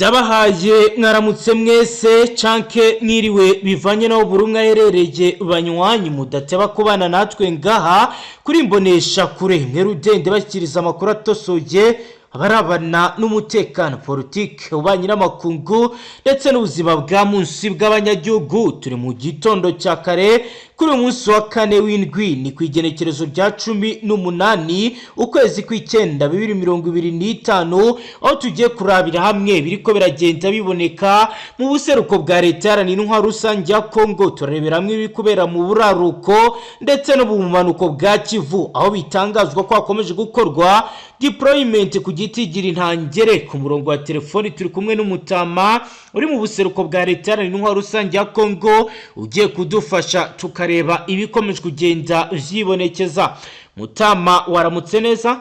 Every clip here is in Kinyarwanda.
Ndabahaye mwaramutse mwese canke mwiriwe bivanye naho burumwe aherereye banywanyi mudateba kubana natwe ngaha kuri mbonesha kure mwerudende bashyikiriza amakuru atosoye abarabana n'umutekano politique ubanyira makungu ndetse n'ubuzima bwa munsi bw'abanyagihugu. Turi mu gitondo cya kare kuri umunsi wa kane w'indwi ni kwigenekerezo rya 18 ukwezi kw'icyenda 2025 aho tugiye kurabira hamwe biriko biragenda biboneka mu buseruko bwa leta yaranira intwaro rusange ya Kongo. Turarebera hamwe ibikubera mu buraruko ndetse no mu manuko bwa Kivu aho bitangazwa ko hakomeje gukorwa deployment ku giti gira intangere. Ku murongo wa telefoni turi kumwe n'umutama uri mu buseruko bwa leta yaranira intwaro rusange ya Kongo ugiye kudufasha tukareba ibikomeje kugenda vyibonekeza. Mutama waramutse neza?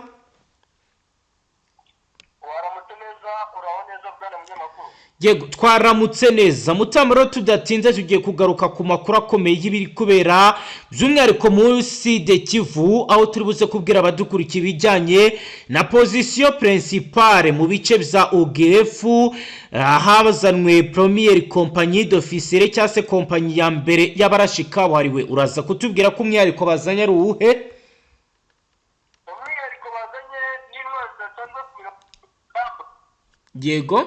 Yego twaramutse neza Mutama. Rero tudatinze tugiye kugaruka ku makuru akomeye y'ibiri kubera by'umwihariko munsi de Kivu aho turi buze kubwira abadukurikiye bijyanye na position principale mu bice bya OGF habazanwe première compagnie d'officiers cyangwa se compagnie ya mbere y'abarashika wariwe. Uraza kutubwira ko umwihariko bazanye ari uwuhe? Umwihariko bazanye n'intwaro zidasanzwe Yego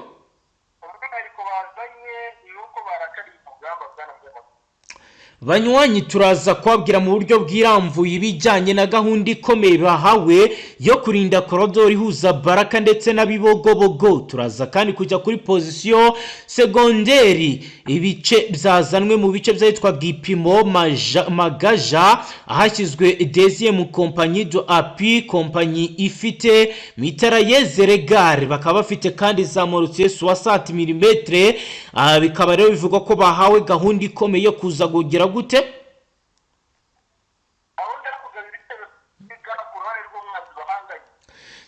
banywanyi turaza kwabwira mu buryo bw'iramvuye ibijyanye na gahunda ikomeye bahawe yo kurinda korodori huza Baraka ndetse n'abibogobogo. Turaza kandi kujya kuri position secondaire ibice byazanwe mu bice byitwa Gipimo Magaja ahashyizwe dédiée compagnie de appui compagnie ifite mitrailleuse regard bakaba bafite kandi za mortier 60 mm. Bikaba rero bivugwa ko bahawe gahunda ikomeye yo kuza kugira gute?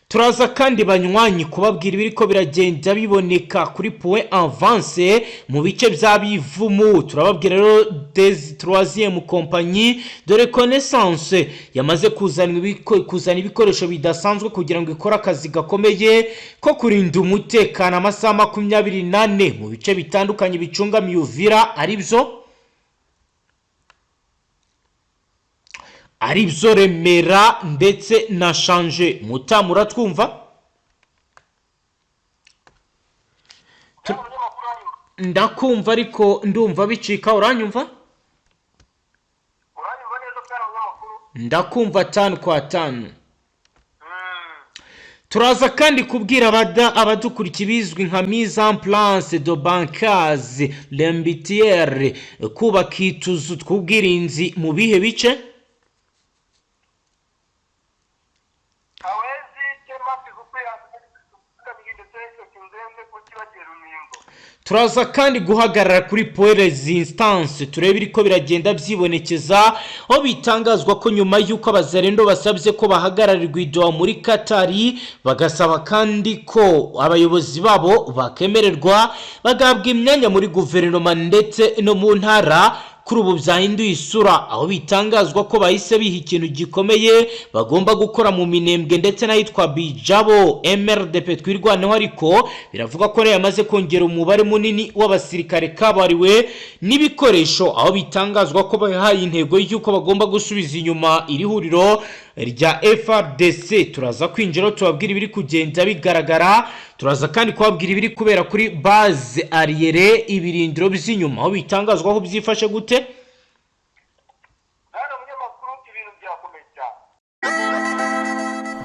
Turaza kandi banywanyi kubabwira ibiriko biragenda biboneka kuri point avance mu bice by'abivumu. Turababwira rero des troisième compagnie de reconnaissance yamaze kuzana ibikoresho bidasanzwe kugira ngo ikora akazi gakomeye ko kurinda umutekano amasaha 24 mu bice bitandukanye bicunga Uvira aribyo Remera ndetse na Shanje. Mutama uratwumva? Ndakumva ariko ndumva bicika. Uranyumva? Ndakumva 5 kwa 5. Turaza kandi kubwira abadukurikiye bizwi nka mise en place de bancase l'embitière kubaka ituzu tw'ubwirinzi mu bihe bice. Turaza kandi guhagarara kuri point resistance turebe iriko biragenda byibonekeza aho bitangazwa ko nyuma yuko abazarendo basabye ko bahagararirwa idoa muri Katari bagasaba kandi ko abayobozi babo bakemererwa bagabwa imyanya muri guverinoma ndetse no mu ntara. Kuri ubu byahinduye isura aho bitangazwa ko bahise biha ikintu gikomeye bagomba gukora mu minembwe ndetse n'ahitwa Bijabo MRDP twirwaneho. Ariko biravuga ko yamaze kongera umubare munini w'abasirikare kabariwe n'ibikoresho aho bitangazwa ko bahaye intego y'uko bagomba gusubiza inyuma iri huriro rya FRDC. Turaza kwinjira tubabwira ibiri kugenda bigaragara. Turaza kandi kwabwira ibiri kubera kuri base arrière ibirindiro by'inyuma aho bitangazwa ko byifashe gute.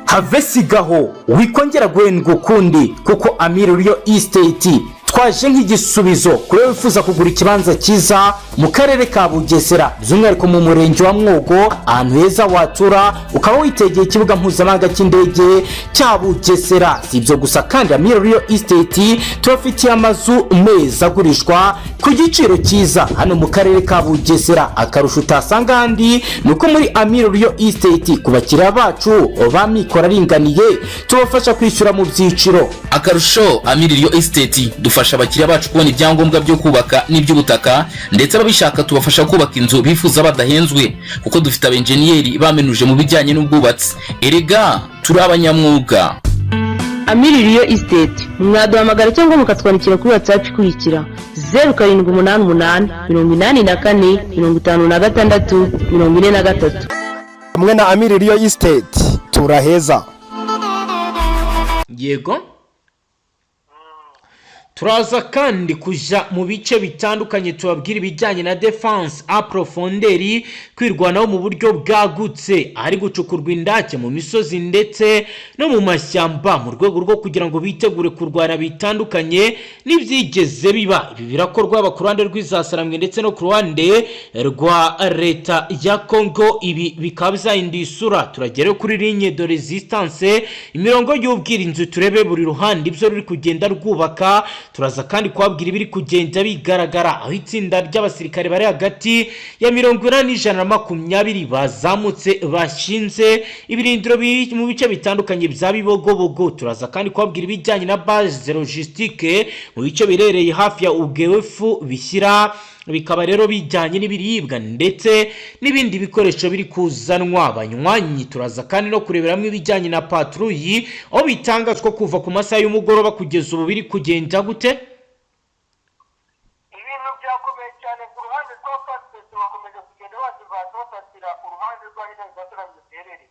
Havesigaho wikongera guhendwa ukundi kuko Yimuriye estate twaje nk'igisubizo kuri wifuza kugura ikibanza cyiza mu karere ka Bugesera by'umwihariko mu murenge wa Mwogo ahantu heza watura ukaba witegeye ikibuga mpuzamahanga cy'indege cya Bugesera. Si ibyo gusa kandi Yimuriye estate tubafitiye amazu meza agurishwa ku giciro cyiza hano mu karere ka Bugesera. Akarusho utasanga handi nuko muri Yimuriye estate kubakira bacu bamikora ringaniye tubafasha kwishyura mu byiciro. Akarusho Yimuriye estate dufasha abakiriya bacu kubona ibyangombwa byo kubaka n'iby'ubutaka ndetse ababishaka tubafasha kubaka inzu bifuza badahenzwe kuko dufite abenjeniyeri bamenuje mu bijyanye n'ubwubatsi. Erega turi abanyamwuga. Amiririyo Estate mwaduhamagara cyangwa mukatwandikira kuri WhatsApp ikurikira 0788 84 56 43. hamwe na Amiririyo Estate turaheza. Yego turaza kandi kuja mu bice bitandukanye tubabwira ibijyanye na defense aprofonderi kwirwanaho mu buryo bwagutse ari gucukurwa indake mu misozi ndetse no mu mashyamba mu rwego rwo kugira ngo bitegure kurwana bitandukanye n'ibyigeze biba. Ibi birakorwa aba ku ruhande rw'izasaramwe ndetse no ku ruhande rwa leta ya Congo. Ibi bikaba bizahinduye isura. Turagere kuri ligne de resistance imirongo y'ubwirinzi turebe buri ruhande ibyo ruri kugenda rwubaka. Turaza kandi kwabwira ibiri kugenda bigaragara aho itsinda ry'abasirikare bari hagati ya 120 bazamutse bashinze ibirindiro mu bice bitandukanye bya Bibogobogo. Turaza kandi kwabwira ibijyanye na base logistique mu bice birereye hafi ya Ugewefu Bishya, bikaba rero bijyanye n'ibiribwa ndetse n'ibindi bikoresho biri kuzanwa abanywanyi. Turaza kandi no kureberamo ibijyanye na patrouille aho bitangazwa kuva ku masaha y'umugoroba kugeza ubu biri kugenda gute. ibintu byakomeye cyane ku ruhande rwa pasipesi bakomeje kugenda bafatira uruhande rwa n'izasaramwe ziherereye.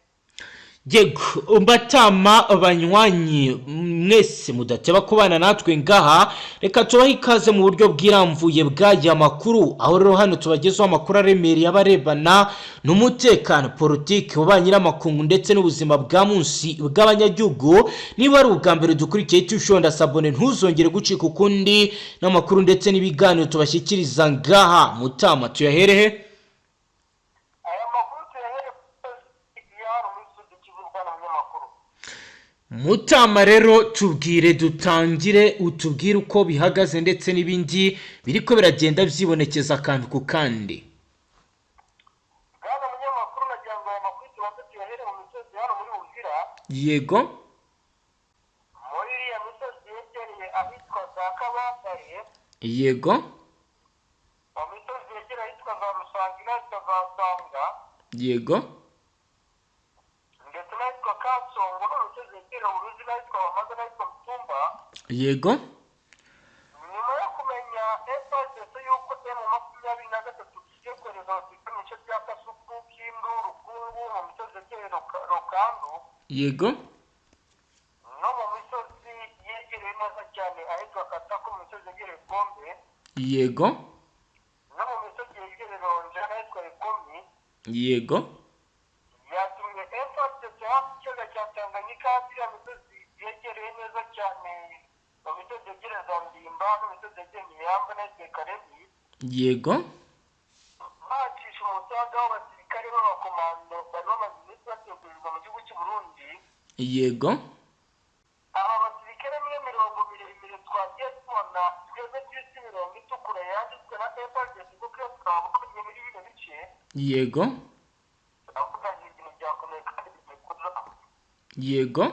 Yego mbatama abanywanyi mwese mudateba kubana natwe ngaha, reka tubahe ikaze mu buryo bwiramvuye bw'aya makuru, aho rero hano tubagezaho amakuru aremereye abarebana n'umutekano, politike, ubanye n'amakungu ndetse n'ubuzima bwa munsi bw'abanyagihugu. Niba ari ubwa mbere dukurikiye tushonda sabone ntuzongere gucika ukundi n'amakuru ndetse n'ibiganiro tubashyikiriza ngaha. Mutama tuyaherehe. Mutama rero tubwire dutangire utubwire uko bihagaze ndetse n'ibindi biriko biragenda byibonekeza kandi ku kandi. Bwana munyamakuru nagira ngo aya makuru tubatatu yahere mu misozi hano muri Uvira. Yego Muri iriya misozi yegereye ahitwa za Kabandare. yego Mu misozi yegereye ahitwa za Rusangira ahitwa za Sanga. yego Ndetse n'ahitwa Kasongo n'imisozi yegereye Uruzi n'ahitwa Bamaze n'ahitwa Mutumba. yego Nyuma yo kumenya FDC yuko M23 igiye kohereza abasirikare mu bice bya Kasuku, Kindu, Rukungu mu misozi yegereye Rukandu. yego No mu misozi yegereye neza cyane ahitwa Katako mu misozi yegereye Kombe. yego No mu misozi yegereye Ronja n'ahitwa Rekomi. yego Yatumye FDC hafi ikiyaga cya Tanganyika ziriya misozi yegereye neza cyane mu misozi yegereye za Ndimba no mu misozi yegereye Miyamba n'ahitwa Karebi. yego Bacisha umusaga w'abasirikare b'abakomando bari bamaze iminsi bategurirwa mu gihugu cy'u Burundi. yego Aba basirikare niyo mirongo miremire twagiye tubona twebwe tw'isi mirongo itukura yanditswe na FDC kuko iyo twabonye muri bino bice yego turavuga ngo ibintu byakomeye kandi bigikuza. yego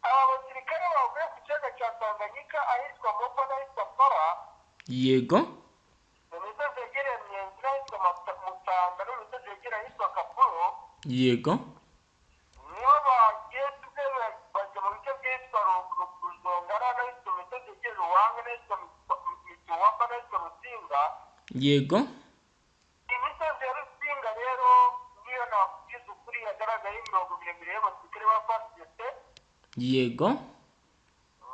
Aba basirikare bavuye ku kiyaga cya Tanganyika ahitwa Mopa n'ahitwa Fara yego mu misozi yegereye Myenzi n'ahitwa Mutanga no mu misozi yegereye ahitwa Kapuro. yego Nibo bagiye bajya mu bice byitwa Ruzongara n'ahitwa mu misozi yegereye Ruwanga n'ahitwa Mituwamba n'ahitwa Rusinga. yego Imisozi ya Rusinga rero niyo nakubwiza ukuri yagaragaye imirongo miremire y'abasirikare ba FARDC yego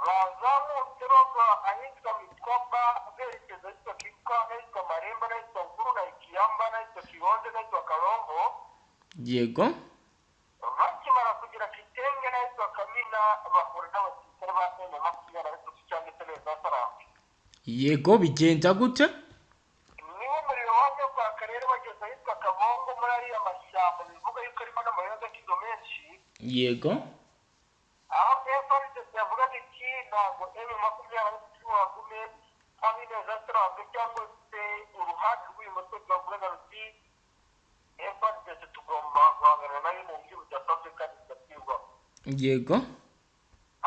bazamutse bava ahitwa Mitwamba berekeza ahitwa Kitwa n'ahitwa Maremba n'ahitwa Nkuru na Ikiyamba n'ahitwa Kihonde n'ahitwa Karongo. yego Bakimara kugira Kitenge n'ahitwa Kamina bahura n'abasirikare ba M23 cyangwa se za Sarambi. yego bigenda gute. Niwo umuriro waje kwaka rero bageze ahitwa Kabongo muri ariya mashyamba bivuga yuko arimo n'amabuye y'agaciro menshi. yego Aho FDC yavuga ati ntabwo M23 wagume aho ineza Sarambi cyangwa se uruhande rw'uyu mutwe twavuga ruti FDC tugomba guhangana nayo mu buryo budasanzwe kandi budakwirwa. yego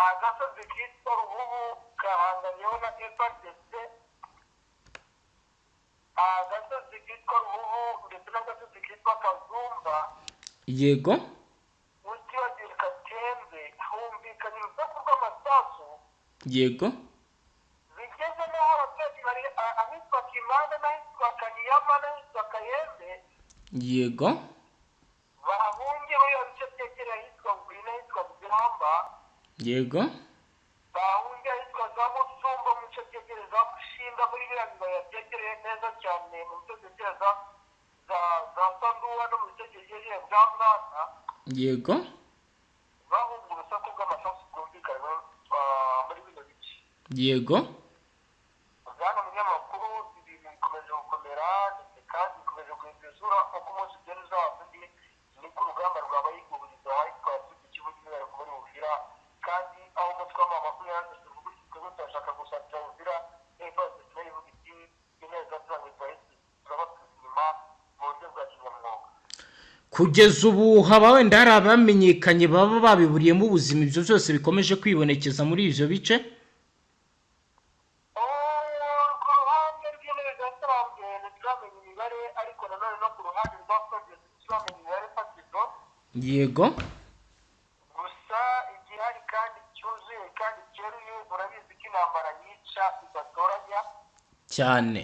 Agasozi kitwa Rububu gahanganiyeho na FDC. Agasozi kitwa Rububu ndetse n'agasozi kitwa Kazumba. yego Utibagiwe Katembe humvikanye z'amasasu yego zigeze n'aho abaturage bari ahitwa Kimanda n'ahitwa Kaniyama n'ahitwa Kayembe yego bahungiye muri iyo bice byegereye ahitwa Muri n'ahitwa Bugamba yego bahungiye ahitwa za Musumba mu bice byegereye za Mushinga muri biriya bibaya byegereye neza cyane mu bice byegereye za Sanduwa no mu bice byegereye bwa Mwana yego bahunga urusaku rw'amasasu bwumvikana muri bino bice yego bwana munyamakuru ibintu bikomeje gukomera ndetse kandi bikomeje guhindura uko umunsi ugenda uzaza undi niko urugamba rwabaye rwuburiza ahitwa ikibuga imibare kuba ari Uvira kandi aho umutwe w'amakuru yanditse uvuga twebwe turashaka gusatira Uvira FDnb ivuga iti ineza zanyu turabasubiza inyuma mu buryo bwa kinyamwuga. Kugeza ubu haba wenda hari abamenyekanye baba babiburiyemo ubuzima ibyo byose bikomeje kwibonekeza muri ivyo bice? Ku ruhande rw'intebe zasarambuye ntituramenya imibare ariko nanone no ku ruhande rwa project ntituramenya imibare fatizo. Yego Gusa igihari kandi cyuzuye kandi cyeruye urabizi ko intambara yica idatoranya cyane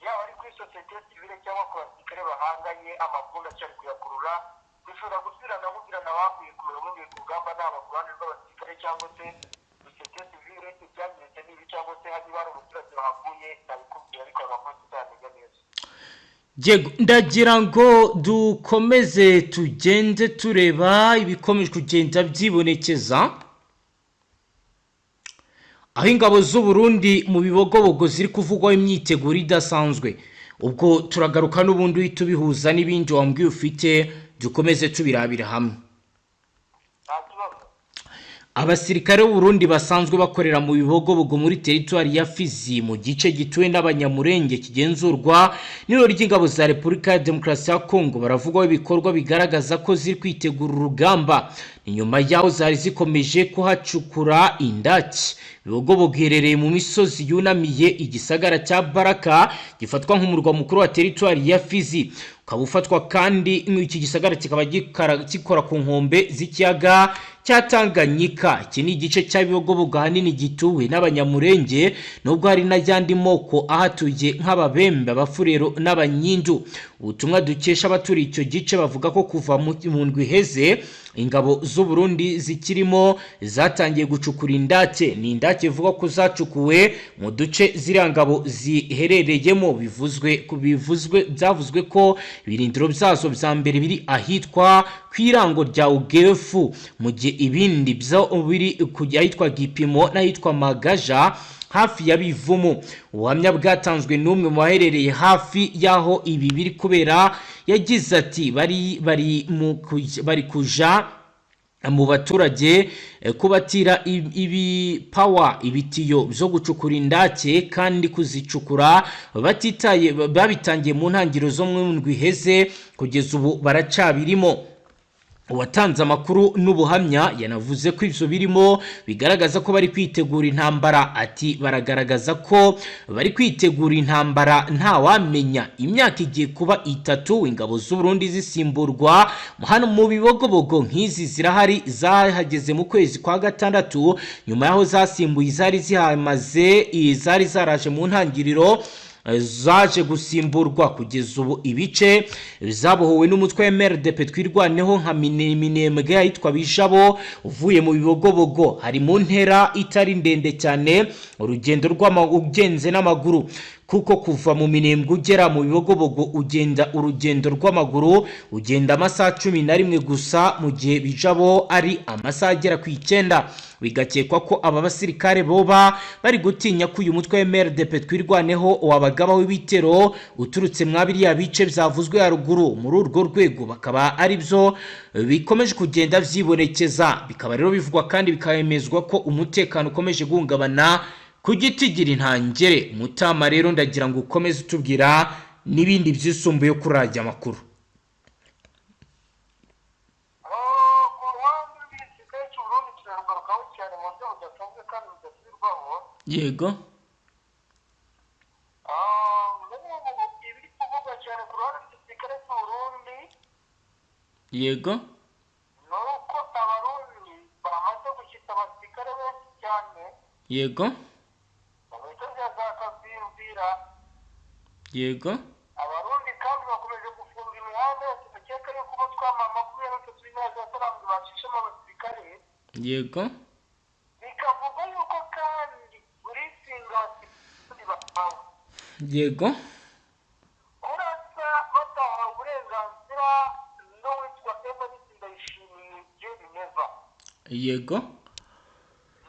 yaba ari kuri sosiyete sivile cyangwa ku basirikare bahanganye amakuru acyari kuyakurura dushobora gusubirana nkubwirana baguye ku mirongo y'ibiri ku rugamba naba ku ruhande rw'abasirikare cyangwa se sosiyete sivile ibyangiritse n'ibi cyangwa se hari bari umuturage bahaguye nabikubwira ariko amakuru tutamenye neza. Yego ndagira ngo dukomeze tugende tureba ibikomeje kugenda byibonekeza aho ingabo z'u Burundi mu bibogobogo ziri kuvugwaho imyiteguro idasanzwe. Ubwo turagaruka n'ubundi uhita ubihuza n'ibindi wambwiye ufite dukomeze tubirabira hamwe. Abasirikare b'u Burundi basanzwe bakorera mu bibogobogo muri teritwari ya Fizi mu gice gituwe n'abanyamurenge kigenzurwa n'iro ry'ingabo za Repubulika ya Demokarasi ya Kongo baravugwaho ibikorwa bigaragaza ko ziri kwitegura urugamba. Nyuma yaho zari zikomeje kuhacukura indaki. Ibibogobogo giherereye mu misozi yunamiye igisagara cya Baraka gifatwa nk'umurwa mukuru wa teritwari ya Fizi. Kabufatwa kandi iki gisagara kikaba gikora ku nkombe z'ikiyaga cyatanganyika. Iki ni igice cy'abibogobogo hanini gituwe n'abanyamurenge nubwo hari n'ayandi moko ahatuye nk'ababembe abafurero n'abanyindu. Ubutumwa dukesha abaturi icyo gice bavuga ko kuva mu ndwi iheze ingabo z'u Burundi zikirimo zatangiye gucukura indake. Ni indake ivuga ko zacukuwe mu duce ziriya ngabo ziherereyemo byavuzwe ko ibirindiro byazo bya mbere biri ahitwa kwirango rya Ugefu mu gihe ibindi byo biri kujya ahitwa Gipimo n'ahitwa Magaja hafi ya Bivumu. Ubuhamya bwatanzwe n'umwe mu baherereye hafi yaho ibi biri kubera yagize ati bari kuja mu baturage kubatira ibitiyo byo gucukura indake kandi kuzicukura babitangiye mu ntangiriro zo mu ndwi iheze kugeza ubu baracabirimo. Uwatanze amakuru n'ubuhamya yanavuze ko ivyo birimo bigaragaza ko bari kwitegura intambara. Ati baragaragaza ko bari kwitegura intambara nta wamenya imyaka igiye kuba 3 ingabo z'u Burundi zisimburwa hano mu bibogobogo nk'izi zirahari zahageze mu kwezi kwa gatandatu nyuma yaho zasimbuye zari zaraje mu ntangiriro zaje gusimburwa. Kugeza ubu ibice zabohowe n'umutwe wa MRDP twirwaneho nka minembwe yitwa Bishabo uvuye mu bibogobogo hari mu ntera itari ndende cyane urugendo rw'ugenze n'amaguru kuko kuva mu minembwe ugera mu bibogobogo ugenda urugendo rw'amaguru ugenda amasaha 11 gusa mu gihe Bijabo ari amasaha agera ku 9. Bigakekwa ko aba basirikare boba bari gutinya ko uyu mutwe wa MRDP twirwaneho wabagabaho ibitero uturutse mwabiriya bice byavuzwe haruguru. Muri urwo rwego bakaba ari byo bikomeje kugenda vyibonekeza. Bikaba rero bivugwa kandi bikayemezwa ko umutekano ukomeje guhungabana ku giti gira intangere. Mutama rero ndagira ngo ukomeze utubwira n'ibindi byisumbuye kurajya amakuru. Yego yego nuko abarundi bamaze gushyitsa abasirikare yego mu misozi ya za Uvira. yego Abarundi kandi bakomeje gufunga imihanda yose bakeka yuko umutwe w'Amakuru y'Abasalamwe bacishamo abasirikare. yego Bikavuga yuko kandi buri singa abasirikare bahawe. yego Urasa batahawe uburenganzira n'uwitwa Evariste Ndayishimiye Jeneva. yego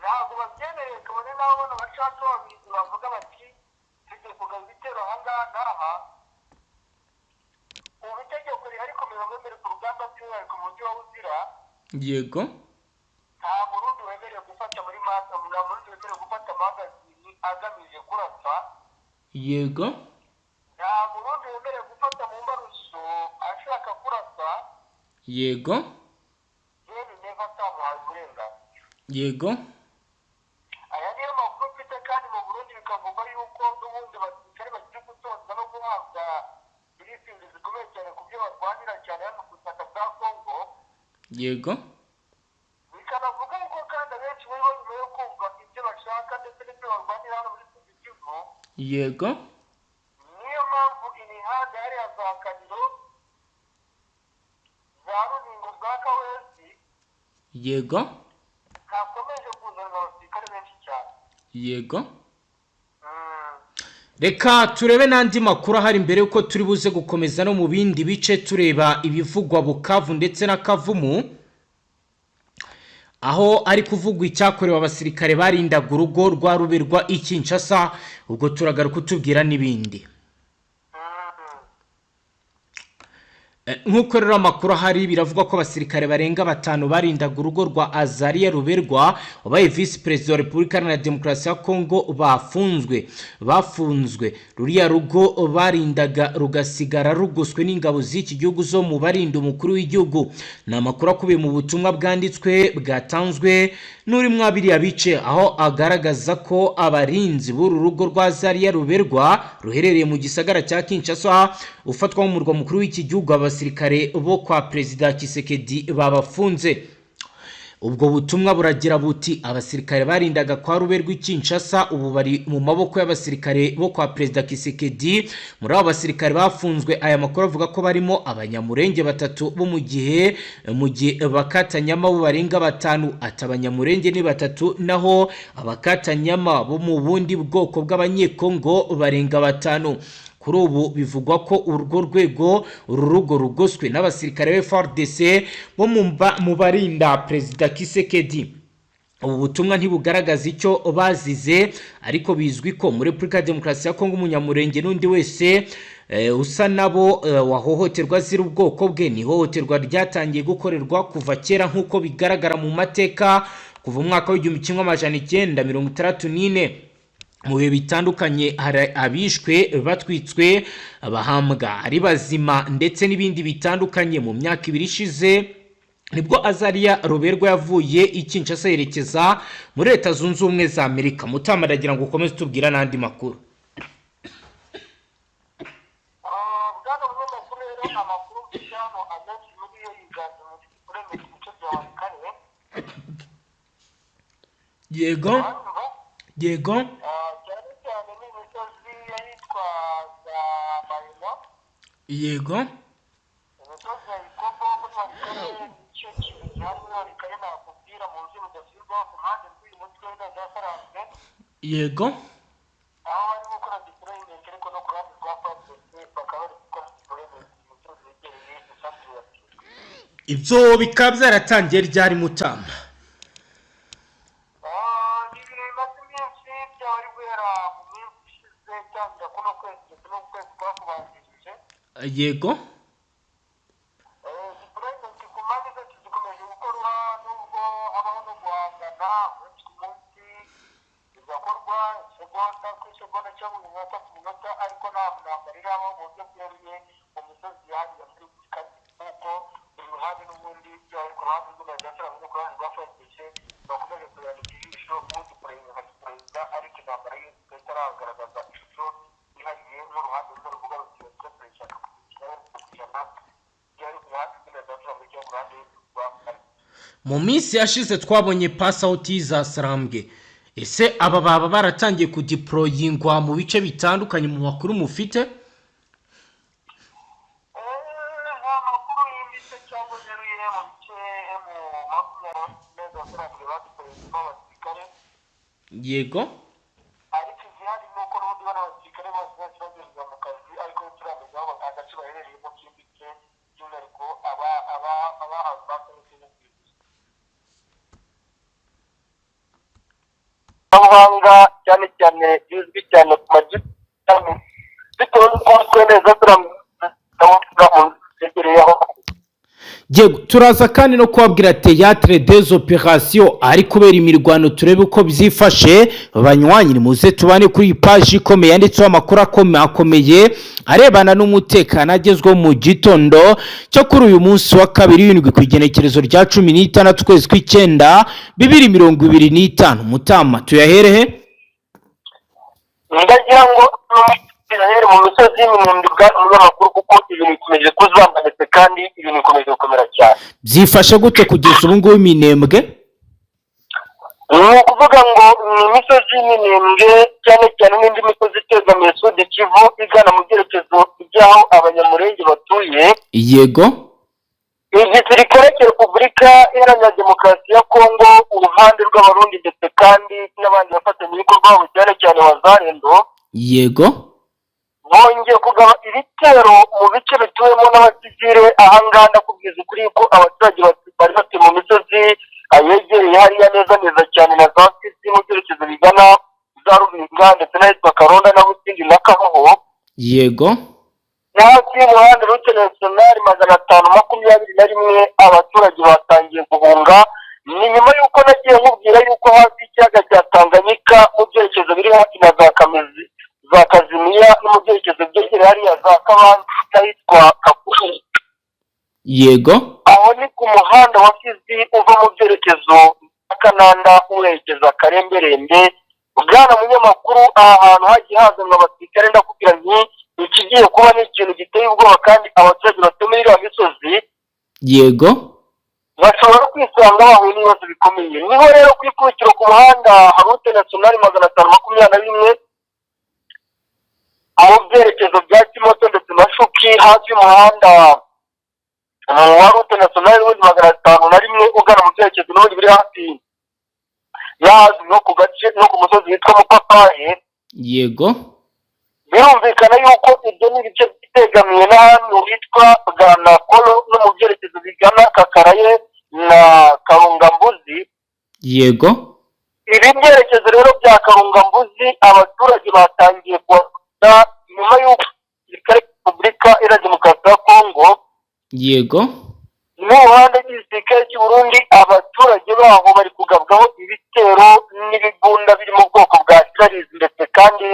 Ntabwo babyemeye kabone n'abo bano bacaca babizi bavuga bati tujye kugaba ibitero aha ngaha n'aha. Ubu itegeko rihari ku mirongo imbere ku rugamba by'umwihariko mu mujyi wa Uvira. yego Nta Murundi wemerewe gufata muri manda, nta Murundi wemerewe gufata magazini agamije kurasa. yego Nta Murundi wemerewe gufata mu mbaruso ashaka kurasa. yego Yeni neva atamuhaye uburenganzira. yego Aya niyo makuru mfite kandi mu Burundi bikavuga yuko n'ubundi abasirikare bagiye gutozwa no guhabwa ibisindi zikomeye cyane ku byo barwanira cyane hano ku butaka bwa Kongo. yego Bikanavuga yuko kandi abenshi muri bo nyuma yo kumva ibyo bashaka ndetse n'ibyo barwanira hano muri Fizi, yego niyo mpamvu imihanda hariya za Kaniro, za Runingo, bwa Kawezi yego hakomeje kuzanwa abasirikare benshi cyane. yego reka turebe n'andi makuru ahari mbere yuko turi buze gukomeza no mu bindi bice tureba ibivugwa Bukavu ndetse na Kavumu, aho ari kuvugwa icyakorewe abasirikare barindaga urugo rwa Ruberwa i Kinshasa. Ubwo turagaruka kutubwira n'ibindi. Nk'uko rero amakuru ahari biravugwa ko abasirikare barenga 5 barindaga urugo rwa Azariya Ruberwa wabaye vice president wa Repubulika Iharanira Demokarasi ya Kongo bafunzwe. Ruriya rugo barindaga rugasigara rugoswe n'ingabo z'iki gihugu zo mu barinda umukuru w'igihugu. Ni amakuru akubiye mu butumwa bwanditswe bwatanzwe n'uri mwabiri yabice, aho agaragaza ko abarinzi b'uru rugo rwa Azariya Ruberwa ruherereye mu gisagara cya Kinshasa ufatwa mu murwa mukuru w'iki gihugu abasirikare bo kwa Perezida Tshisekedi babafunze. Ubwo butumwa buragira buti abasirikare barindaga kwa Ruberwa i Kinshasa ubu bari mu maboko y'abasirikare bo kwa Perezida Tshisekedi. Muri abo basirikare bafunzwe aya makuru avuga ko barimo abanyamurenge 3 bo mu gihe bakatanyama bo barenga 5. Atabanyamurenge ni 3 naho abakatanyama bo mu bundi bwoko bw'abanyekongo barenga 5. Kuri ubu bivugwa ko urwo rwego ururugo rugoswe n'abasirikare FARDC bo mu barinda Perezida Tshisekedi. Ubu butumwa ntibugaragaza icyo bazize, ariko bizwi ko muri Repubulika Demokarasi ya Kongo umunyamurenge n'undi wese usa nabo wahohoterwa zira ubwoko bwe ni hohoterwa ryatangiye gukorerwa kuva kera nk'uko bigaragara mu mateka kuva mu mwaka w'1964. Mu bihe bitandukanye hari abishwe batwitswe abahambwa ari bazima ndetse n'ibindi bitandukanye. Mu myaka 2 ishize nibwo Azariya Ruberwa yavuye i Kinshasa yerekeza muri Leta Zunze Ubumwe za Amerika. Mutamaragira ngo ukomeze tubwira n'andi makuru. Bwana munyamakuru rero amakuru cyano abenshi muri yo yiganze mu kuremera ibice bya kane. Yego yego cyane cyane n'imisozi yitwa za Marino. yego Imisozi ya Ikobo muri Wakare icyo kintu harimo rikare nakubwira mu nzira udashyirwaho ku mpande z'uyu mutwe w'Abasalamwe. yego aho bari gukora deployment ariko no ku ruhande rwa FARDC bakaba bari gukora deployment mu misozi yegereye isanzwe ya Fizi. ibyo bikaba byaratangiye ryari Mutamba? Yego deployment ku mpande zose zikomeje gukorwa nubwo habaho no guhangana umunsi ku munsi bigakorwa isegonda ku isegonda cyangwa umunota ku munota, ariko nta ntambara iraba mu buryo bweruye mu misozi yahariye muri Kati kuko buri ruhande n'ubundi byaba ku ruhande rw'Abasalamwe no ku ruhande rwa FARDC bakomeje kuyanika ijisho ubundi perezida, ariko intambara yo itaragaragaza ishusho ihariye n'uruhande rumwe ruvuga ruti perezida mu minsi yashize twabonye pasauti za Sarambwe ese aba baba baratangiye kudeployingwa mu bice bitandukanye mu makuru mufite? nta makuru yimbitse cyangwa zeruye mu bice mu makumyabiri neza abaturage badukoresha abasirikare. Yego. ariko igihari ni uko n'ubundi bano basirikare bose bagereza mu kazi ariko turamenya aho agace baherereyemo kimbitse by'umwihariko abahawe bakoretse n'ubuhanga cyane cyane bizwi cyane ku magitani bitewe n'uko neza turamutegereyeho. Yego, turaza kandi no kubabwira théâtre des opérations ari kubera imirwano turebe uko byifashe. Banywanyi muze tubane kuri page ikomeye yanditseho amakuru akomeye arebana n'umutekano agezweho mu gitondo cyo kuri uyu munsi wa kabiri 7 ku igenekerezo rya 16 kwezi kw'icyenda 2025. Mutama tuyaherehe? ndagira ngo tuyahere mu misozi y'impundu bwa umunyamakuru kuko ibintu bikomeje kuzambanitse kandi ibintu bikomeje gukomera cyane. Byifashe gute kugeza ubu ngubu Minembwe? ni ukuvuga ngo ni imisozi y'Minembwe cyane cyane n'indi misozi itegamiye Sud Kivu igana mu byerekezo by'aho abanyamurenge batuye. Yego. Igisirikare cya Repubulika Iharanira Demokarasi ya Kongo, uruhande rw'Abarundi ndetse kandi n'abandi bafatanyabikorwa cyane cyane wazarendo. Yego. bongeye kugaba ibitero mu bice bituwemo n'abasivile. ahangaha ndakubwiza ukuri ko abaturage bari batuye mu misozi ayegereye hariya neza cyane na za Fizi mu byerekezo bigana za Rubinga ndetse n'ahitwa Karonda na Busindi na Kahoho. Yego. na hafi y'umuhanda rute nasiyonari 521 abaturage batangiye guhunga. ni nyuma y'uko nagiye nkubwira y'uko hafi y'ikiyaga cya Tanganyika mu byerekezo biri hafi na za Kamezi za Kazimiya no mu byerekezo byegereye hariya za Kabanda hitwa Kakuru. Yego. aho ni ku muhanda wa Fizi uva mu byerekezo Kananda uwerekeza Karemberembe. bwana munyamakuru, aha hantu hagiye hazanwa abasirikare ndakubwira nti ikigiye kuba ni ikintu giteye ubwoba kandi abaturage batuye iriya misozi. Yego. bashobora kwisanga bahuye n'ibibazo bikomeye. niho rero ku ikubitiro ku muhanda harute nasiyonari 521 mu byerekezo bya Kimoto ndetse na Shuki hafi y'umuhanda wa rute nasiyonari 501 ugana mu byerekezo n'ubundi biri hafi yazi no ku gace no ku musozi witwa Mupapaye. Yego. birumvikana yuko ibyo ni ibice bitegamiye n'ahantu hitwa Bwanakoro no mu byerekezo bigana Kakaraye na Karungambuzi. Yego. ibi byerekezo rero bya Karungambuzi abaturage batangiye kuhafata nyuma y'uko igisirikare cya Repubulika Iharanira Demokarasi ya Kongo. Yego. n'uruhande rw'igisirikare cy'u Burundi abaturage baho bari kugabwaho ibitero n'ibigunda biri mu bwoko bwa Karizi ndetse kandi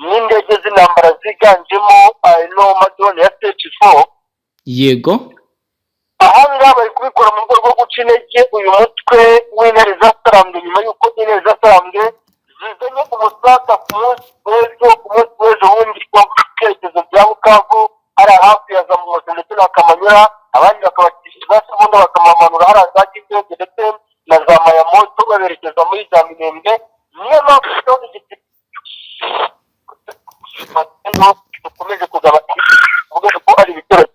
n'indege z'intambara ziganjemo amadrone ya ACTU. Yego. ahangaha bari kubikora mu rwego rwo guca intege uyu mutwe w'intare zasarambwe nyuma y'uko intare zasarambwe zizanye umusaka ku munsi w'ejo wundi wo mu byerekezo bya Bukavu ari hafi ya Zambuzi ndetse na Kamanyura. abandi bakabakishiriza ubundi bakamamanura hariya za Kizege ndetse na za Mayamoto baberekeza muri za Minembwe. niyo mpamvu dukomeje kugaba uvuga ko ari ibitero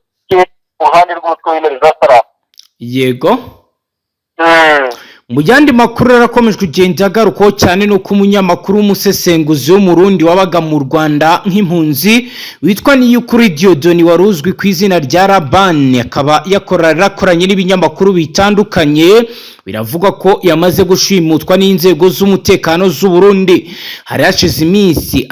uruhande rw'umutwe w'intare zasarambwe. Yego. Mu yandi makuru yarakomeje kugenda agarukaho cyane nuko umunyamakuru w'umusesenguzi w'umurundi wabaga mu Rwanda nk'impunzi witwa Niyukuri Diodoni waruzwi ku izina rya Rabani akaba yakoranye n'ibinyamakuru bitandukanye. biravugwa ko yamaze gushimutwa n'inzego z'umutekano z'u Burundi. hari hashize iminsi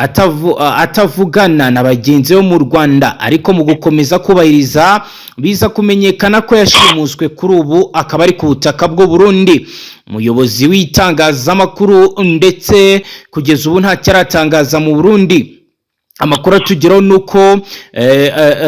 atavugana na bagenzi bo mu Rwanda, ariko mu gukomeza kubahiriza biza kumenyekana ko yashimuswe kuri ubu akaba ari ku butaka bw'u Burundi. umuyobozi w'itangazamakuru ndetse kugeza ubu nta cyaratangaza mu Burundi. amakuru atugeraho nuko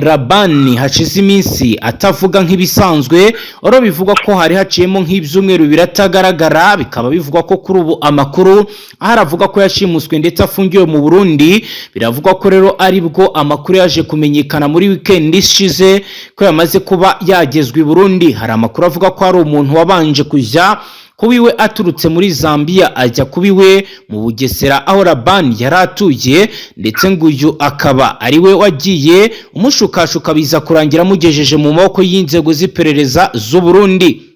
Rabani hashize iminsi atavuga nk'ibisanzwe, oro bivugwa ko hari haciyemo nk'ibyumweru biratagaragara. bikaba bivugwa ko kuri ubu amakuru aharavuga ko yashimuswe ndetse afungiwe mu Burundi. biravugwa ko rero aribwo amakuru yaje kumenyekana muri weekend ishize ko yamaze kuba yagezwe i Burundi. hari amakuru avuga ko hari umuntu wabanje kujya kubiwe aturutse muri Zambia ajya kubiwe mu Bugesera aho Rabani yaratuye, ndetse ngo uyu akaba ari we wagiye umushukashuka biza kurangira mugejeje mu maboko y'inzego z'iperereza z'u Burundi.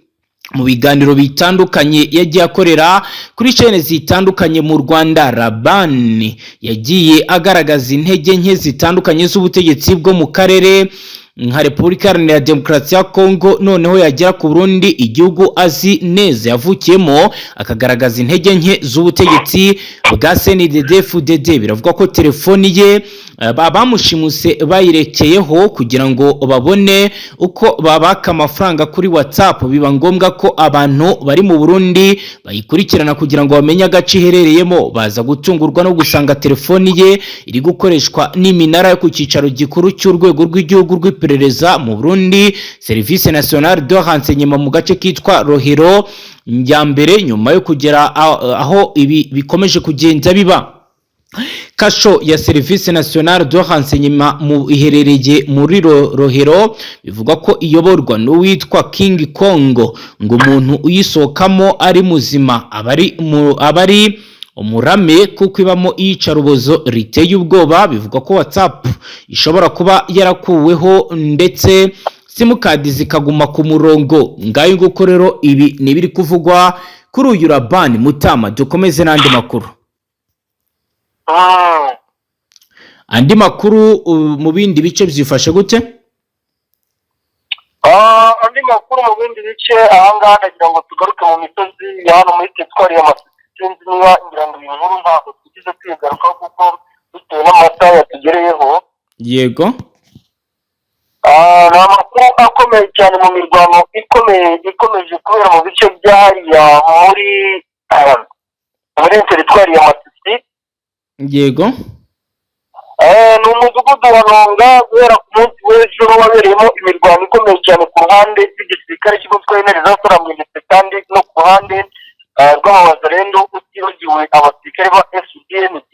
Mu biganiro bitandukanye yagiye akorera kuri chaîne zitandukanye mu Rwanda, Rabani yagiye agaragaza intege nke zitandukanye z'ubutegetsi bwo mu karere nka Repubulika Iharanira Demokarasi ya Kongo, noneho yagera ku Burundi igihugu azi neza yavukiyemo, akagaragaza intege nke z'ubutegetsi bwa Fdnb. Biravuga ko telefoni ye bamushimuse bayirekeyeho kugira ngo babone uko babaka amafaranga kuri WhatsApp. Biba ngombwa ko abantu bari mu Burundi bayikurikirana kugira ngo bamenye agace iherereyemo, baza gutungurwa no gusanga telefoni ye iri gukoreshwa n'iminara yo ku cyicaro gikuru cy'urwego rw'igihugu rw'iperereza mu Burundi, Service National de Renseignement mu gace kitwa Rohero ya mbere, nyuma yo kugera aho ibi bikomeje kugenda biba. Kasho ya Service National de Renseignement mu iherereye muri Rohero, bivuga ko iyoborwa n'uwitwa King Kongo, ngo umuntu uyisohokamo ari muzima abari umurame kuko ibamo iyicarubozo riteye ubwoba. Bivuga ko WhatsApp ishobora kuba yarakuweho ndetse simukadi zikaguma ku murongo. Ngayo nguko rero ibi nibiri kuvugwa kuri uyu Rabani Mutama. Dukomeze n'andi makuru. Andi makuru mu bindi bice byifashe gute? Andi makuru mu bindi bice ahangaha ndagira ngo tugaruke mu misozi ya hano muri teritwari ya Masisi. Sinzi niba ngira ngo inkuru ntabwo tugize kwigarukaho kuko bitewe n'amasaha yatugereyeho. Yego. Ni amakuru akomeye cyane mu mirwano ikomeje kubera mu bice byahariya muri teritwari ya Masisi. Yego. Ni umudugudu wa Nonga guhera ku munsi w'ejo wabereyemo imirwano ikomeye cyane ku ruhande rw'igisirikare cy'umutwe w'intare ndetse kandi no ku ruhande rw'abazarendo utibagiwe abasirikare ba Fdnb.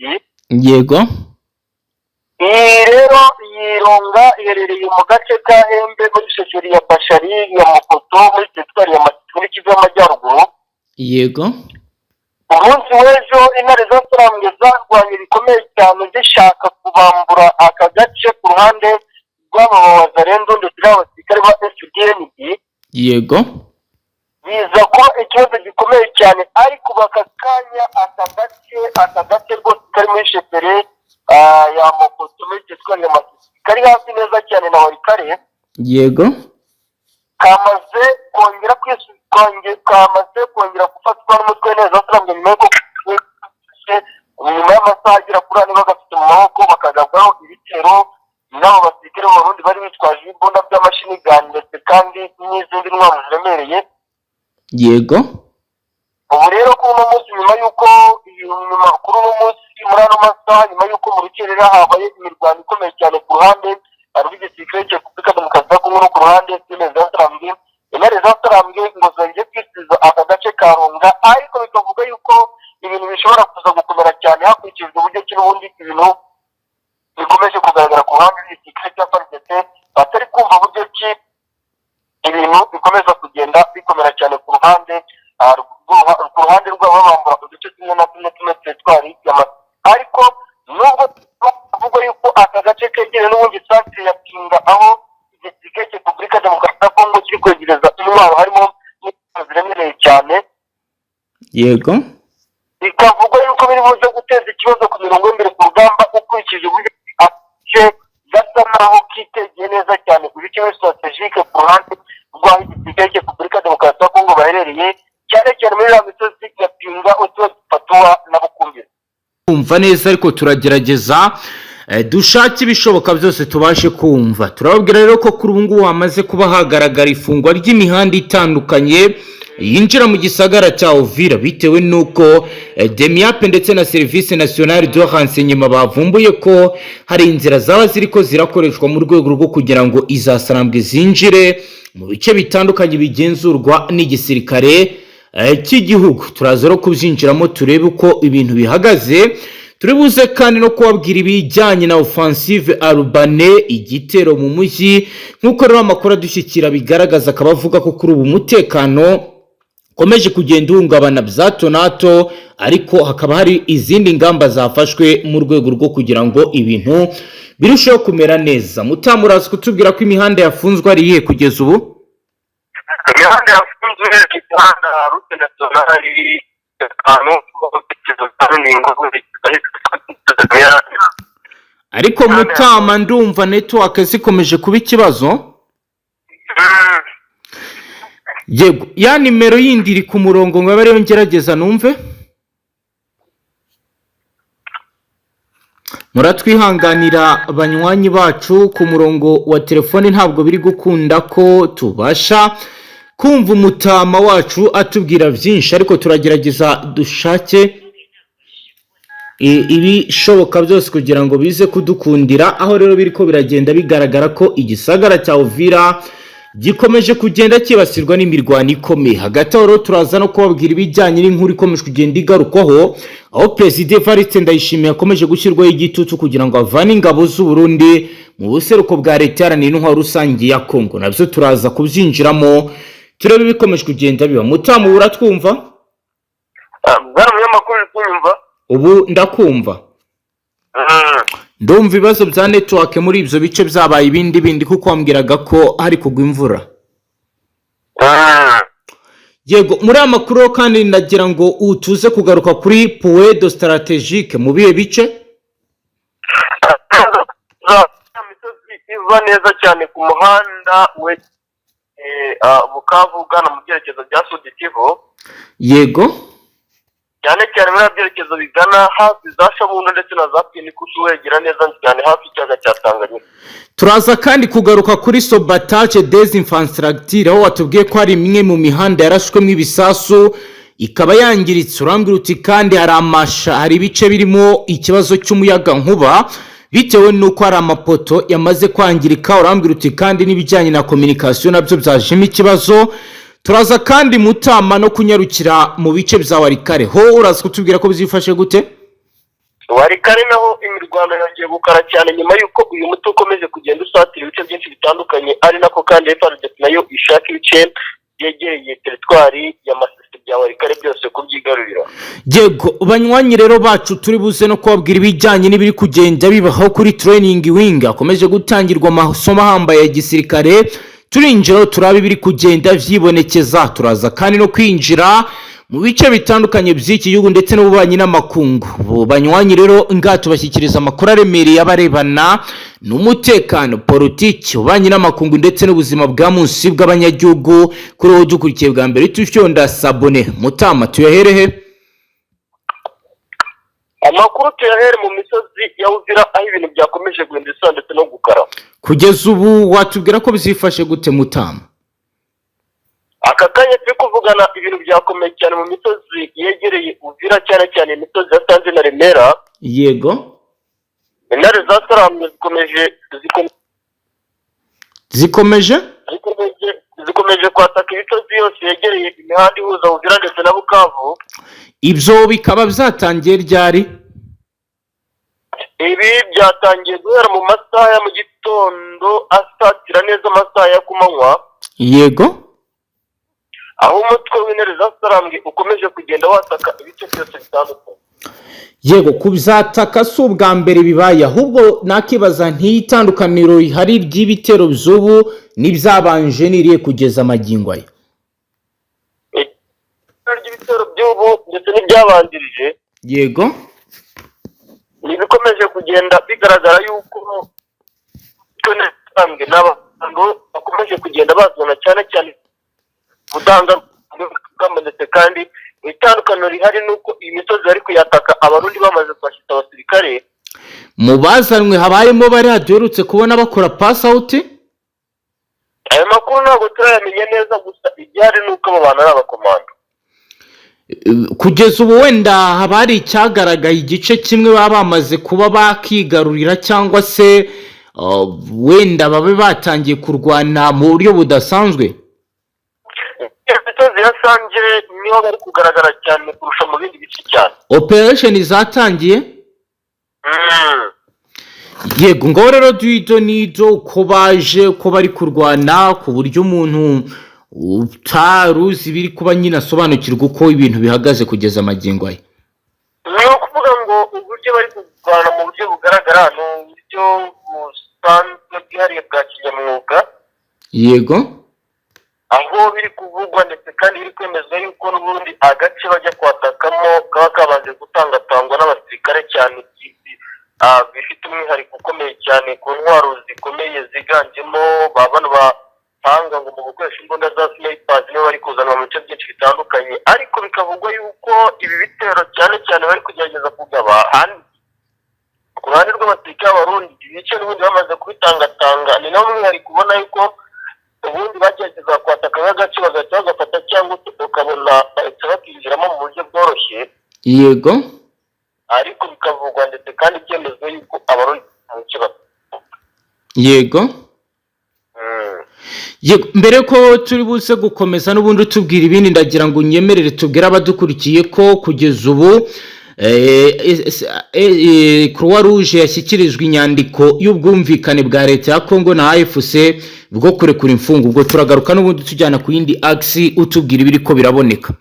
Yego. Iyi rero yironga iherereye mu gace ka Hembe muri sheferi ya Bashari ya Mukoto muri teritwari ya Masisi muri Kivu y'Amajyaruguru. Yego. Umunsi w'ejo intare zarwanye bikomeye cyane zishaka kubambura aka gace ku ruhande rw'abazarendo ndetse n'abasirikare ba Fdnb. Yego. Biza kuba ikibazo gikomeye cyane, ariko bakakanya aka gace rwose kari muri sheferi ya Mukoto muri teritwari ya Masisi kari hafi neza cyane na Warikare. Yego. Kamaze kongera gufatwa n'umutwe neza turambye nyuma y'amasaha agera kuri ane bagafite mu maboko bakagabwaho ibitero n'abo basirikare mu Burundi bari bitwaje imbunda by'amashini gani ndetse kandi n'izindi ntwaro ziremereye. Yego. Ubu rero kuri uno munsi kuri uno munsi muri ano masaha nyuma y'uko mu rukerera habaye imirwano ikomeye cyane ku ruhande rw'igisirikare cya Repubulika Demokarasi ya Kongo no ku ruhande intare zatarambwe ngo zongeye kwisiza aka gace ka Runga, ariko bikavuga yuko ibintu bishobora kuza gukomera cyane hakurikijwe uburyo ki n'ubundi ibintu bikomeje kugaragara ku ruhande rw'igisirikare cya Politique, batari kumva uburyo ki ibintu bikomeza kugenda bikomera cyane ku ruhande rw'ababambura uduce tumwe na tumwe teritwari ya Masisi. Ariko nubwo bavuga yuko aka gace kegereye n'ubundi santere ya Pinga aho igisirikare cya Repubulika Demokarasi ya Kongo kiri kwegereza intwaro harimo n'intwaro ziremereye cyane. Yego. Bikavuga yuko biri buze guteza ikibazo ku mirongo y'imbere ku rugamba ukurikije uburyo agace gasa naho kitegeye neza cyane ku bice strategique ku ruhande rw'aho igisirikare cya Repubulika Demokarasi ya Kongo baherereye, cyane cyane muri ya misozi ya Pinga Patuwa na Bukumbira. Kumva neza ariko turagerageza dushake ibishoboka byose tubashe kumva. Turababwira rero ko kuri ubu ngubu hamaze kuba hagaragara ifungwa ry'imihanda itandukanye yinjira mu gisagara cya Uvira bitewe nuko Demiape ndetse na Service National de Renseignement bavumbuye ko hari inzira zaba ziriko zirakoreshwa mu rwego rwo kugira ngo izasarambwe zinjire mu bice bitandukanye bigenzurwa n'igisirikare cy'igihugu. Turaza rero kubyinjiramo turebe uko ibintu bihagaze. Turibuze kandi no kubabwira ibijyanye na offensive urbane igitero mu mujyi, nkuko rero amakuru adushyikira bigaragaza akabavuga ko kuri ubu umutekano ukomeje kugenda uhungabana bya hato na hato, ariko hakaba hari izindi ngamba zafashwe mu rwego rwo kugira ngo ibintu birusheho kumera neza. Mutamu, uraza kutubwira ko imihanda yafunzwe ari iyihe kugeza ubu? Imihanda yafunzwe imihanda rute nationali ariko Mutama, ndumva network zikomeje kuba ikibazo. Yego, ya nimero yindi iri ku murongo ngo bari yongerageza numve. Muratwihanganira banywanyi bacu, ku murongo wa telefone ntabwo biri gukunda ko tubasha kumva Mutama wacu atubwira byinshi, ariko turagerageza dushake ibishoboka byose kugira ngo bize kudukundira. Aho rero biriko biragenda bigaragara ko igisagara cya Uvira gikomeje kugenda kibasirwa n'imirwano ikomeye. Hagati aho rero turaza no kubabwira ibijyanye n'inkuru ikomeje kugenda igarukwaho, aho President Evariste Ndayishimiye akomeje gushyirwaho igitutu kugira ngo avane ingabo z'u Burundi mu buseruko bwa leta iharanira intwaro rusange ya Kongo. Nabyo turaza kubyinjiramo turebe ibikomeje kugenda biba. Mutamu, uratwumva? bwana munyamakuru twumva. Ubu ndakumva. Ndumva ibibazo bya network muri ibyo bice byabaye ibindi kuko wambwiraga ko hari kugwa imvura. Yego, muri Amakuru kandi ndagira ngo utuze kugaruka kuri point de stratégique mu bihe bice. Imisozi iva neza cyane ku muhanda we Bukavu ugana mu byerekezo bya Sud Kivu. Yego, cyane cyane muri byerekezo bigana hafi za Shabundo ndetse na za Pinikusu, wegera neza cyane hafi y'icyaga cya Tanganyika. turaza kandi kugaruka kuri sabotage des infrastructures, aho watubwiye ko hari imwe mu mihanda yarashwemo ibisasu ikaba yangiritse. Urambwira uti kandi hari Mashya, hari ibice birimo ikibazo cy'umuyaga nkuba bitewe nuko hari amapoto yamaze kwangirika. Urambwira uti kandi n'ibijyanye na communication nabyo byajemo ikibazo. Turaza kandi Mutama no kunyarukira mu bice bya Warikare, ho uraza kutubwira ko bizifashe gute? Warikare naho imirwano yongeye gukara cyane nyuma yuko uyu muto ukomeje kugenda usatira ibice byinshi bitandukanye, ari nako kandi FDNB nayo ishaka ibice yegereye teritwari ya Masisi bya Warikare byose kubyigarurira. Yego, banywanyi rero bacu turi buze no kubabwira ibijyanye n'ibiri kugenda bibaho kuri training wing akomeje gutangirwa amasomo ahambaye ya gisirikare. Turinjira turaba ibiri kugenda vyibonekeza. Turaza kandi no kwinjira mu bice bitandukanye by'iki gihugu ndetse n'ububanyi n'amakungu. Banywanyi rero ngato bashyikiriza amakuru aremereye abarebana n'umutekano, politiki, ububanyi n'amakungu ndetse n'ubuzima bwa munsi bw'abanyagihugu. Kuri uwo dukurikiye bwa mbere tufyonda sabone. Mutama, tuyaherehe? Amakuru tuyahere mu misozi ya Uvira aho ibintu byakomeje guhindura ndetse no gukara. Kugeza ubu watubwira ko bizifashe gute Mutama? Aka kanya turi kuvugana ibintu byakomeye cyane mu misozi yegereye Uvira, cyane cyane imisozi ya Sanze na Remera. Yego, intare za Saramwe zikomeje kwataka imisozi yose yegereye imihanda ihuza Uvira ndetse na Bukavu. ibyo bikaba byatangiye ryari? Ibi byatangiye guhera mu masaha ya mu gitondo asatira neza amasaha ya kumanywa. Yego, aho umutwe w'intare za Saramwe ukomeje kugenda wataka ibice byose bitandukanye. yego, kubyataka si ubwa mbere bibaye, ahubwo nakibaza ntiyitandukaniro rihari ry'ibitero by'ubu n'ibyabanje niriye kugeza amagingo aya. Ibitero by'ubu ndetse n'ibyabandirije, yego, bikomeje kugenda bigaragara yuko Saramwe n'abantu bakomeje kugenda bazana cyane cyane gutanga ndetse kandi itandukaniro rihari nuko iyi misozi ari kuyataka abarundi bamaze kwashita abasirikare. mu bazanwe habayemo bari haduherutse kubona bakora pass out. Ayo makuru ntabwo turayamenya neza, gusa ibyari nuko abo bantu ari abakomando. Kugeza ubu wenda haba hari icyagaragaye igice kimwe baba bamaze kuba bakigarurira, cyangwa se wenda babe batangiye kurwana mu buryo budasanzwe. Imisozi ya Sange niho bari kugaragara cyane kurusha mu bindi bice cyane. Operation zatangiye. Yego, ngo rero duido nido ko baje ko bari kurwana ku buryo umuntu utaruzi biri kuba nyine asobanukirwa uko ibintu bihagaze kugeza amagingo aya? Ni ukuvuga ngo uburyo bari kurwana mu buryo bugaragara ni uburyo busanzwe bwihariye bwa kinyamwuga. Yego. Aho biri kuvugwa ndetse kandi biri kwemezwa yuko n'ubundi agace bajya kwatakamo kaba kabanje gutangatangwa n'abasirikare cyane bifite umwihariko ukomeye cyane ku ntwaro zikomeye ziganjemo bano bahanga ngo mu gukoresha imbunda za snipers nibo bari kuzanwa mu bice byinshi bitandukanye, ariko bikavugwa yuko ibi bitero cyane cyane bari kugerageza kugaba ku ruhande rw'abasirikare b'abarundi ibice n'ubundi bamaze kubitangatanga. Ni naho umwihariko ubona yuko ubundi bagerageza kwataka nk'agace bagahita bagafata cyangwa ukabona bahita bakinjiramo mu buryo bworoshye. Yego. Ariko bikavugwa ndetse kandi byemezwa yuko abarundi mu kibazo. Yego. Yego, mbere ko turi buze gukomeza n'ubundi tubwira ibindi, ndagira ngo unyemerere tubwire abadukurikiye ko kugeza ubu Croix Rouge yashyikirijwe inyandiko y'ubwumvikane bwa leta ya Congo na AFC bwo kurekura imfungo. Ubwo turagaruka n'ubundi tujyana ku yindi axe utubwira ibiri ko biraboneka.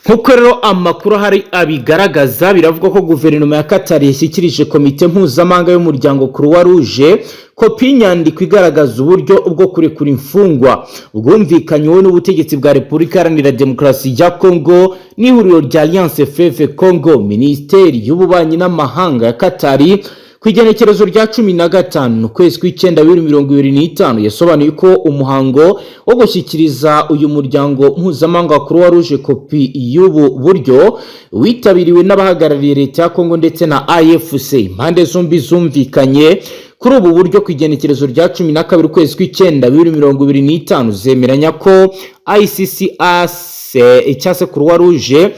Nkuko rero amakuru hari abigaragaza, biravuga ko guverinoma ya Qatar yashyikirije komite mpuzamahanga y'umuryango Croix Rouge kopi y'inyandiko igaragaza uburyo bwo kurekura imfungwa bwumvikanyweho n'ubutegetsi bwa Repubulika Iharanira Demokarasi ya Congo n'ihuriro rya Alliance Fleuve Congo. Minisiteri y'ububanyi n'amahanga ya Qatar ku igenekerezo rya 15 ukwezi kw'icyenda 2025 yasobanuye ko umuhango wo gushyikiriza uyu muryango mpuzamahanga wa Croix Rouge kopi y'ubu buryo witabiriwe n'abahagarariye leta ya Congo ndetse na AFC. Impande zombi zumvikanye kuri ubu buryo ku igenekerezo rya 12 ukwezi kw'icyenda 2025 zemeranya ko ICCAS icyase Croix Rouge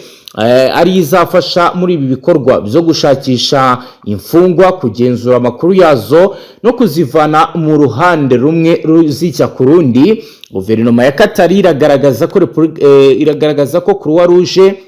ari izafasha muri ibi bikorwa byo gushakisha imfungwa, kugenzura amakuru yazo no kuzivana mu ruhande rumwe ruzijya ku rundi. Guverinoma ya Qatar iragaragaza ko Croix Rouge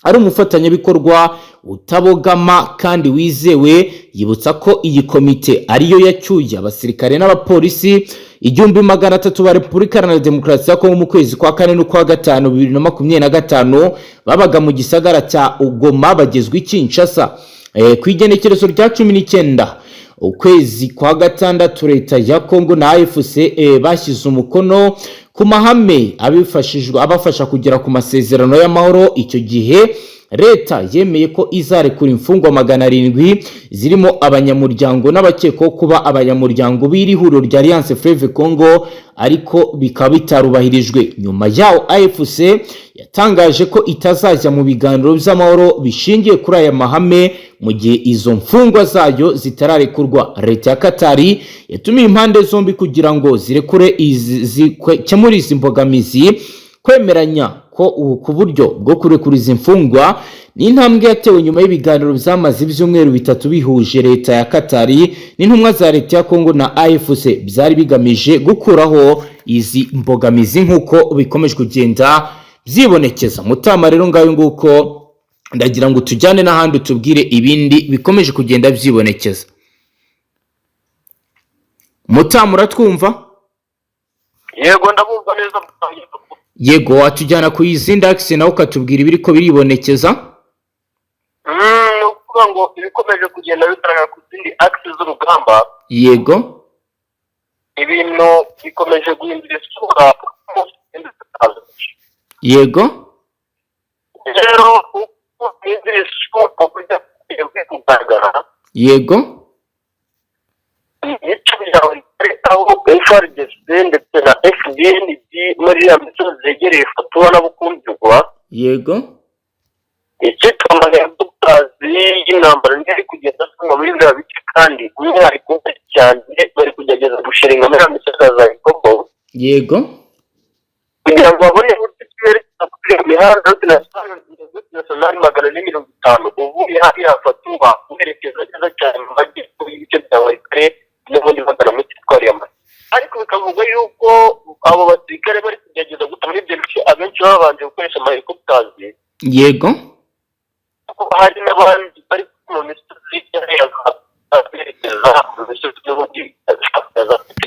ari umufatanyabikorwa utabogama kandi wizewe. Yibutsa ko iyi komite ariyo yacyuye abasirikare n'abapolisi 1300 ba Repubulika Iharanira Demokarasi ya Kongo mu kwezi kwa 4 n'ukwa 5 2025 babaga mu gisagara cya Goma bagezwe Kinshasa. Ku igenekerezo rya 19 ukwezi kwa 6 leta ya Kongo na AFC bashyize umukono ku mahame abafasha kugera ku masezerano y'amahoro. Icyo gihe leta yemeye ko izarekura imfungwa 700 zirimo abanyamuryango n'abakekwaho kuba abanyamuryango b'iri huriro rya Alliance Fleuve Congo, ariko bikaba bitarubahirijwe. Nyuma yaho AFC yatangaje ko itazajya mu biganiro by'amahoro bishingiye kuri aya mahame mu gihe izo mfungwa zayo zitararekurwa. Leta ya Qatar yatumiye impande zombi kugira ngo zirekure zikemure izi mbogamizi. Kwemeranya ko ku buryo bwo kurekura izi mfungwa ni intambwe yatewe nyuma y'ibiganiro byamaze ibyumweru 3 bihuje leta ya Qatar n'intumwa za leta ya Congo na AFC byari bigamije gukuraho izi mbogamizi nk'uko bikomeje kugenda byibonekeza. Mutama rero ngayo nguko ndagira ngo tujyane n'ahandi tubwire ibindi bikomeje kugenda byibonekeza. Mutama uratwumva? Yego ndabumva neza. Yego, watujyana ku izindi axe nawe ukatubwira ibiri ko biribonekeza. Ukuvuga ngo ibikomeje kugenda bigaragara ku zindi axe z'urugamba. Yego. Ibintu bikomeje guhindura isura. Yego. Rero uko bihindura isura kujya kugaragara. Yego. ndetse na Fdnb muri ya misozi zegereye Fatuma na Bukumbyugwa. Yego. Icyitwa y'ubutazi y'intambara ntiyari kugenda asanga muri biriya bice, kandi umwihariko cyane bari kugerageza gushinga muri ya misozi za Ikobo. Yego. Kugira ngo babone uburyo twerekeza kuri iyo mihanda nationali 450 uvuye hariya Fatuma uherekeza neza cyane mu majyepfo y'ibice bya Waikare n'ubundi bagana muri Twari y'Amata. Ariko bikavuga yuko abo basirikare bari kugerageza guta muri ibyo bice abenshi babanje gukoresha amahelicopters. Yego. Hari n'abandi bari mu misozi y'aberekeza mu misozi y'ubundi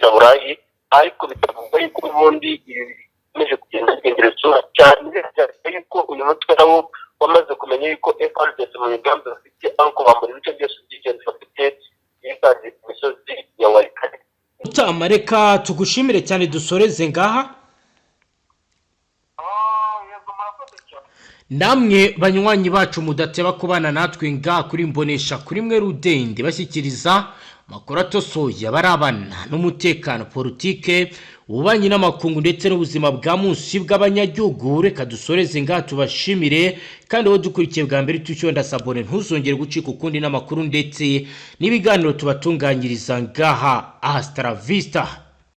za Burayi ariko bitavuga yuko ubundi bikomeje kugenda bigenda cyane yuko uyu mutwe nawo wamaze kumenya yuko FRDC mu migambi bafite ariko bambura ibice byose by'igenda bafite yisanze imisozi ya Warikare. Reka tugushimire cyane dusoreze ngaha. Namwe banywanyi bacu mudateba kubana natwe nga kuri mbonesha kuri mwe rudende bashyikiriza makuru atosoye barabana n'umutekano politique ububanyi n'amakungu ndetse n'ubuzima bwa munsi bw'abanyagihugu. Reka dusoreze nga tubashimire kandi wo dukurikiye bwa mbere tucyonda sabone ntuzongere gucika ukundi n'amakuru ndetse n'ibiganiro tubatunganyiriza ngaha. Hasta la vista.